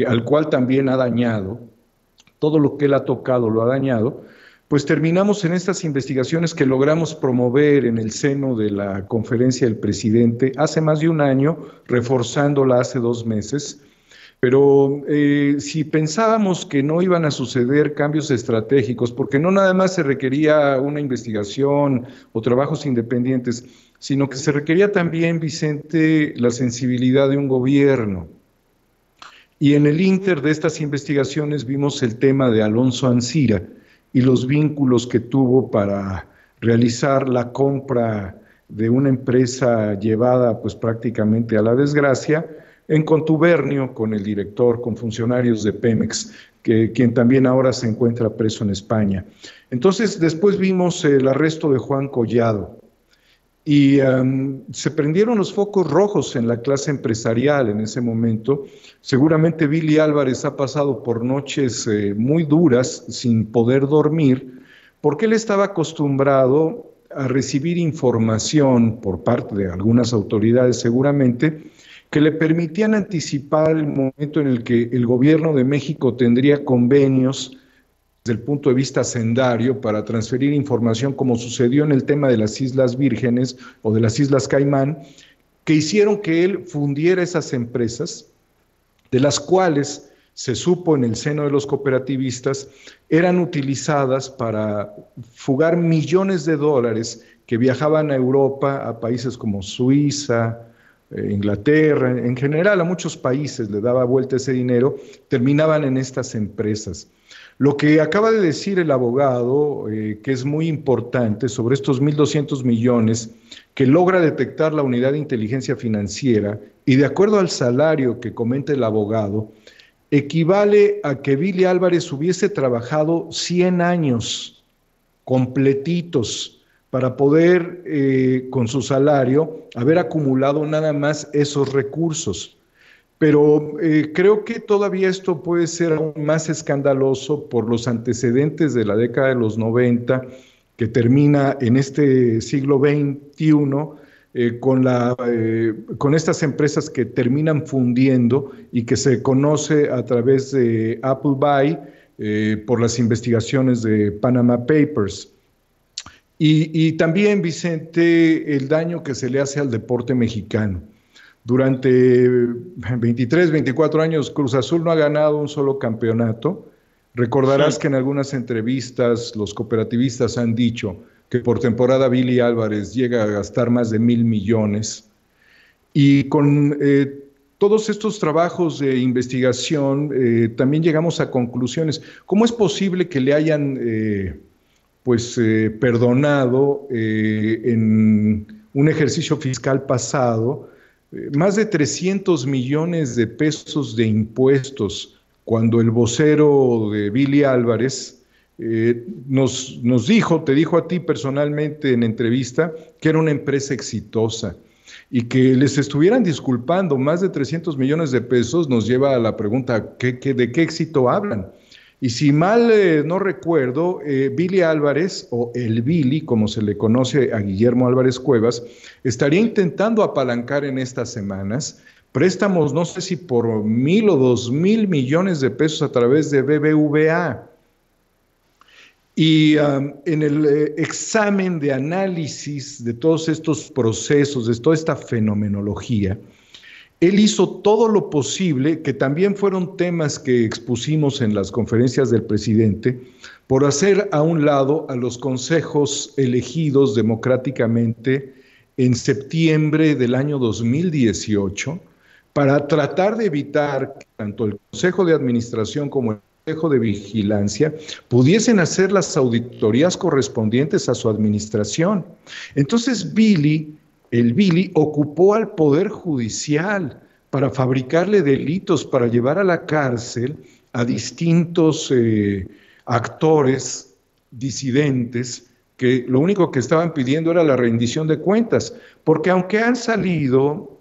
al cual también ha dañado, todo lo que él ha tocado lo ha dañado. Pues terminamos en estas investigaciones que logramos promover en el seno de la conferencia del presidente hace más de un año, reforzándola hace 2 meses. Pero si pensábamos que no iban a suceder cambios estratégicos, porque no nada más se requería una investigación o trabajos independientes, sino que se requería también, Vicente, la sensibilidad de un gobierno. Y en el ínter de estas investigaciones vimos el tema de Alonso Ancira y los vínculos que tuvo para realizar la compra de una empresa llevada pues prácticamente a la desgracia, en contubernio con el director, con funcionarios de Pemex, quien también ahora se encuentra preso en España. Entonces, después vimos el arresto de Juan Collado y se prendieron los focos rojos en la clase empresarial en ese momento. Seguramente Billy Álvarez ha pasado por noches muy duras sin poder dormir, porque él estaba acostumbrado a recibir información por parte de algunas autoridades seguramente, que le permitían anticipar el momento en el que el gobierno de México tendría convenios desde el punto de vista hacendario para transferir información, como sucedió en el tema de las Islas Vírgenes o de las Islas Caimán, que hicieron que él fundiera esas empresas, de las cuales se supo en el seno de los cooperativistas, eran utilizadas para fugar millones de dólares que viajaban a Europa, a países como Suiza, Inglaterra, en general a muchos países le daba vuelta ese dinero, terminaban en estas empresas. Lo que acaba de decir el abogado, que es muy importante, sobre estos 1.200 millones que logra detectar la unidad de inteligencia financiera, y de acuerdo al salario que comenta el abogado, equivale a que Billy Álvarez hubiese trabajado 100 años completitos para poder, con su salario, haber acumulado nada más esos recursos. Pero creo que todavía esto puede ser aún más escandaloso por los antecedentes de la década de los 90, que termina en este siglo XXI, con estas empresas que terminan fundiendo y que se conoce a través de Appleby por las investigaciones de Panama Papers. Y también, Vicente, el daño que se le hace al deporte mexicano. Durante 23, 24 años Cruz Azul no ha ganado un solo campeonato. Recordarás que en algunas entrevistas los cooperativistas han dicho que por temporada Billy Álvarez llega a gastar más de 1,000 millones. Y con todos estos trabajos de investigación también llegamos a conclusiones. ¿Cómo es posible que le hayan perdonado en un ejercicio fiscal pasado más de 300 millones de pesos de impuestos, cuando el vocero de Billy Álvarez nos dijo, te dijo a ti personalmente en entrevista, que era una empresa exitosa? Y que les estuvieran disculpando más de 300 millones de pesos nos lleva a la pregunta, ¿de qué éxito hablan? Y si mal no recuerdo, Billy Álvarez, o el Billy, como se le conoce a Guillermo Álvarez Cuevas, estaría intentando apalancar en estas semanas préstamos, no sé si por 1,000 o 2,000 millones de pesos a través de BBVA. Y en el examen de análisis de todos estos procesos, de toda esta fenomenología, él hizo todo lo posible, que también fueron temas que expusimos en las conferencias del presidente, por hacer a un lado a los consejos elegidos democráticamente en septiembre del año 2018, para tratar de evitar que tanto el Consejo de Administración como el Consejo de Vigilancia pudiesen hacer las auditorías correspondientes a su administración. Entonces el Billy ocupó al Poder Judicial para fabricarle delitos, para llevar a la cárcel a distintos actores disidentes que lo único que estaban pidiendo era la rendición de cuentas, porque aunque han salido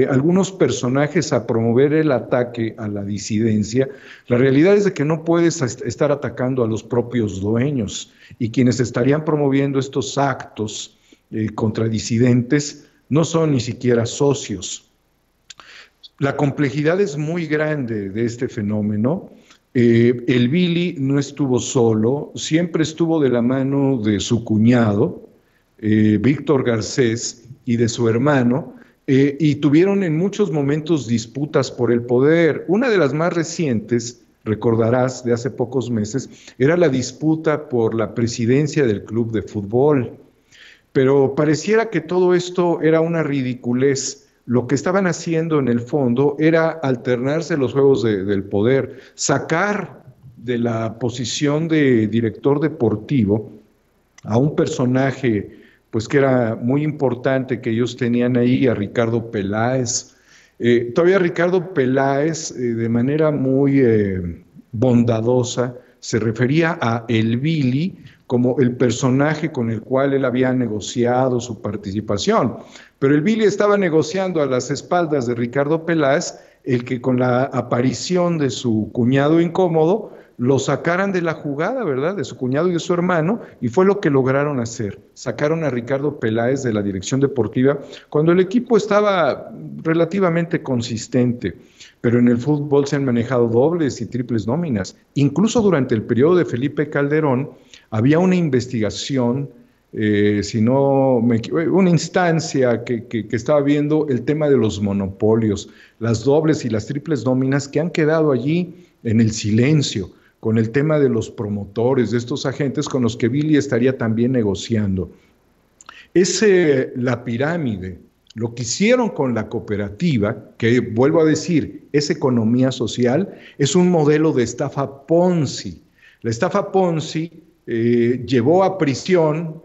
algunos personajes a promover el ataque a la disidencia, la realidad es de que no puedes estar atacando a los propios dueños, y quienes estarían promoviendo estos actos contra disidentes no son ni siquiera socios. La complejidad es muy grande de este fenómeno. El Billy no estuvo solo, siempre estuvo de la mano de su cuñado, Víctor Garcés, y de su hermano, y tuvieron en muchos momentos disputas por el poder. Una de las más recientes, recordarás, de hace pocos meses, era la disputa por la presidencia del club de fútbol. Pero pareciera que todo esto era una ridiculez. Lo que estaban haciendo en el fondo era alternarse los juegos del poder, sacar de la posición de director deportivo a un personaje pues que era muy importante que ellos tenían ahí, a Ricardo Peláez. Todavía Ricardo Peláez, de manera muy bondadosa, se refería a el Billy como el personaje con el cual él había negociado su participación. Pero el Billy estaba negociando a las espaldas de Ricardo Peláez, el que con la aparición de su cuñado incómodo lo sacaran de la jugada, ¿verdad?, de su cuñado y de su hermano, y fue lo que lograron hacer. Sacaron a Ricardo Peláez de la dirección deportiva cuando el equipo estaba relativamente consistente, pero en el fútbol se han manejado dobles y triples nóminas. Incluso durante el periodo de Felipe Calderón había una investigación, una instancia que estaba viendo el tema de los monopolios, las dobles y las triples nóminas que han quedado allí en el silencio, con el tema de los promotores, de estos agentes con los que Billy estaría también negociando. Es la pirámide, lo que hicieron con la cooperativa, que vuelvo a decir, es economía social, es un modelo de estafa Ponzi. La estafa Ponzi llevó a prisión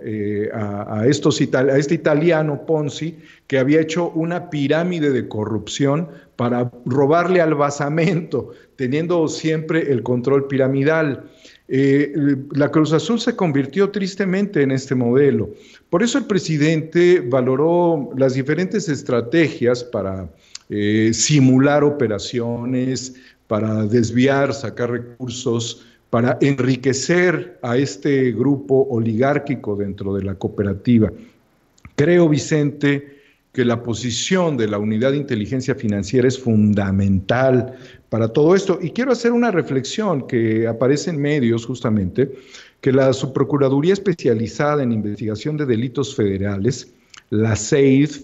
a este italiano Ponzi, que había hecho una pirámide de corrupción para robarle al basamento, teniendo siempre el control piramidal. La Cruz Azul se convirtió tristemente en este modelo. Por eso el presidente valoró las diferentes estrategias para simular operaciones, para desviar, sacar recursos, para enriquecer a este grupo oligárquico dentro de la cooperativa. Creo, Vicente, que la posición de la Unidad de Inteligencia Financiera es fundamental para todo esto. Y quiero hacer una reflexión que aparece en medios justamente, que la Subprocuraduría Especializada en Investigación de Delitos Federales, la SEIF,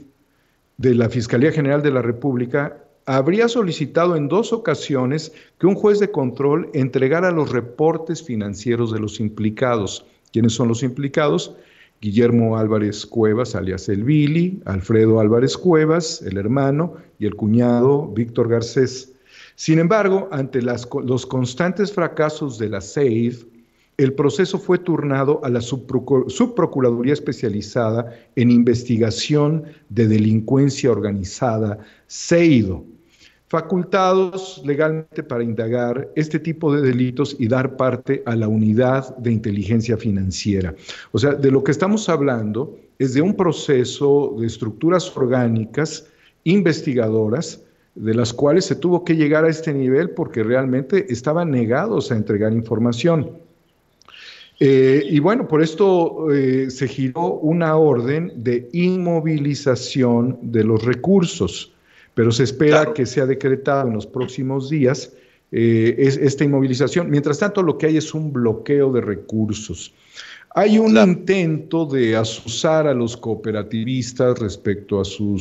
de la Fiscalía General de la República, habría solicitado en 2 ocasiones que un juez de control entregara los reportes financieros de los implicados. ¿Quiénes son los implicados? Guillermo Álvarez Cuevas, alias el Billy, Alfredo Álvarez Cuevas, el hermano, y el cuñado Víctor Garcés. Sin embargo, ante los constantes fracasos de la SEIF, el proceso fue turnado a la Subprocuraduría Especializada en Investigación de Delincuencia Organizada, SEIDO, facultados legalmente para indagar este tipo de delitos y dar parte a la Unidad de Inteligencia Financiera. O sea, de lo que estamos hablando es de un proceso de estructuras orgánicas investigadoras, de las cuales se tuvo que llegar a este nivel porque realmente estaban negados a entregar información. Y bueno, por esto se giró una orden de inmovilización de los recursos, pero se espera que sea decretada en los próximos días esta inmovilización. Mientras tanto, lo que hay es un bloqueo de recursos. Hay un intento de azuzar a los cooperativistas respecto a su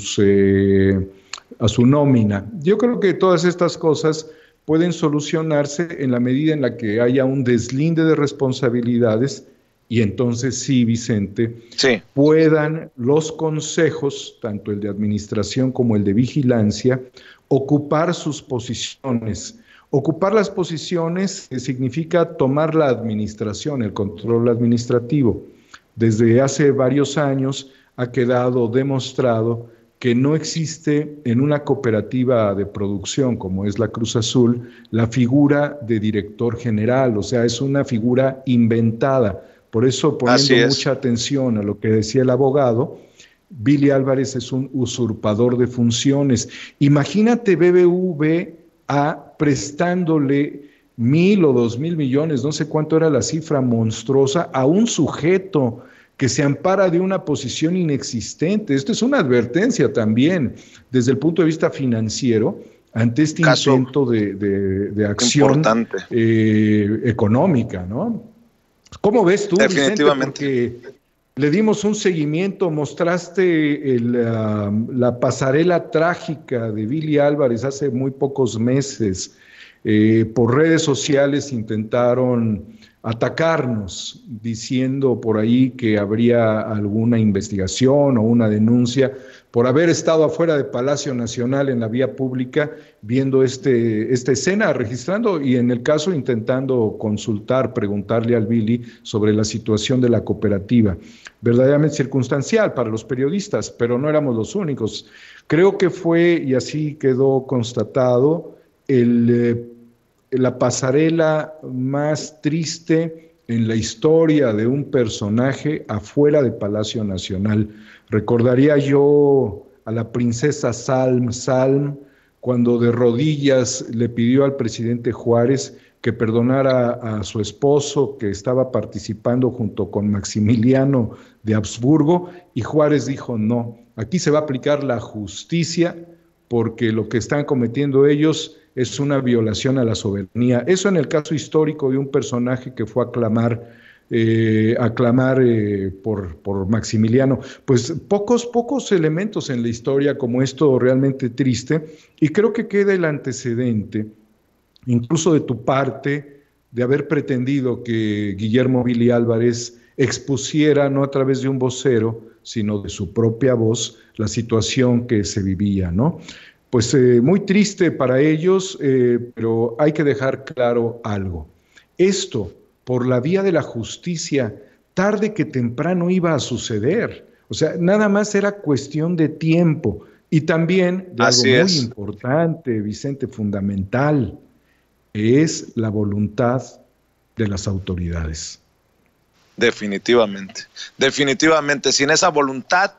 nómina. Yo creo que todas estas cosas pueden solucionarse en la medida en la que haya un deslinde de responsabilidades y entonces sí, Vicente, puedan los consejos, tanto el de administración como el de vigilancia, ocupar sus posiciones. Ocupar las posiciones significa tomar la administración, el control administrativo. Desde hace varios años ha quedado demostrado que no existe en una cooperativa de producción como es la Cruz Azul la figura de director general, o sea, es una figura inventada. Por eso, poniendo mucha atención a lo que decía el abogado, Billy Álvarez es un usurpador de funciones. Imagínate BBVA prestándole 1,000 o 2,000 millones, no sé cuánto era la cifra monstruosa, a un sujeto que se ampara de una posición inexistente. Esto es una advertencia también desde el punto de vista financiero ante este intento de acción económica, ¿no? ¿Cómo ves tú, Definitivamente. Vicente? Porque le dimos un seguimiento, mostraste la pasarela trágica de Billy Álvarez hace muy pocos meses. Por redes sociales intentaron atacarnos, diciendo por ahí que habría alguna investigación o una denuncia por haber estado afuera de Palacio Nacional en la vía pública viendo esta escena, registrando y en el caso intentando consultar, preguntarle al Billy sobre la situación de la cooperativa. Verdaderamente circunstancial para los periodistas, pero no éramos los únicos. Creo que fue, y así quedó constatado, la pasarela más triste en la historia de un personaje afuera de Palacio Nacional. Recordaría yo a la princesa Salm, cuando de rodillas le pidió al presidente Juárez que perdonara a su esposo que estaba participando junto con Maximiliano de Habsburgo, y Juárez dijo no, aquí se va a aplicar la justicia porque lo que están cometiendo ellos es una violación a la soberanía. Eso en el caso histórico de un personaje que fue a aclamar por Maximiliano. Pues pocos elementos en la historia como esto realmente triste, y creo que queda el antecedente, incluso de tu parte, de haber pretendido que Guillermo Billy Álvarez expusiera, no a través de un vocero, sino de su propia voz, la situación que se vivía, ¿no? Pues muy triste para ellos, pero hay que dejar claro algo. Esto, por la vía de la justicia, tarde que temprano iba a suceder. O sea, nada más era cuestión de tiempo. Y también de algo muy importante, Vicente, fundamental, es la voluntad de las autoridades. Definitivamente, definitivamente. Sin esa voluntad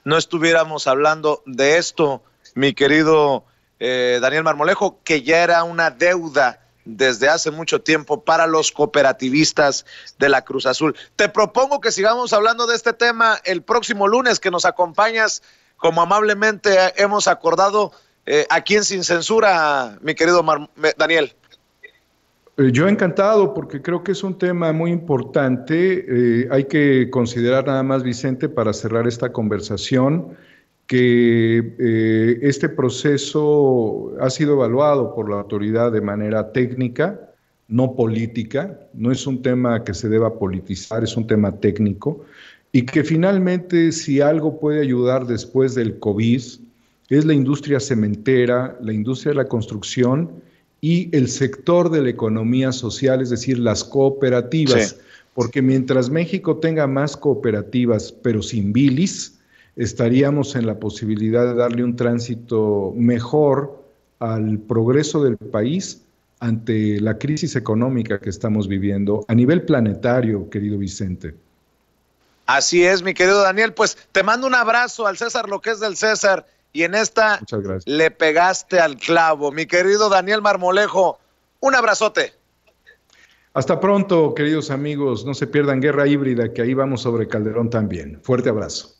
no estuviéramos hablando de esto, mi querido Daniel Marmolejo, que ya era una deuda desde hace mucho tiempo para los cooperativistas de la Cruz Azul. Te propongo que sigamos hablando de este tema el próximo lunes, que nos acompañas, como amablemente hemos acordado, aquí en Sin Censura, mi querido Daniel. Yo encantado, porque creo que es un tema muy importante. Hay que considerar nada más, Vicente, para cerrar esta conversación, que este proceso ha sido evaluado por la autoridad de manera técnica, no política. No es un tema que se deba politizar, es un tema técnico, y que finalmente, si algo puede ayudar después del COVID, es la industria cementera, la industria de la construcción y el sector de la economía social, es decir, las cooperativas, porque mientras México tenga más cooperativas, pero sin bilis, estaríamos en la posibilidad de darle un tránsito mejor al progreso del país ante la crisis económica que estamos viviendo a nivel planetario, querido Vicente. Así es, mi querido Daniel. Pues te mando un abrazo, al César lo que es del César, y en esta le pegaste al clavo. Mi querido Daniel Marmolejo, un abrazote. Hasta pronto, queridos amigos. No se pierdan Guerra Híbrida, que ahí vamos sobre Calderón también. Fuerte abrazo.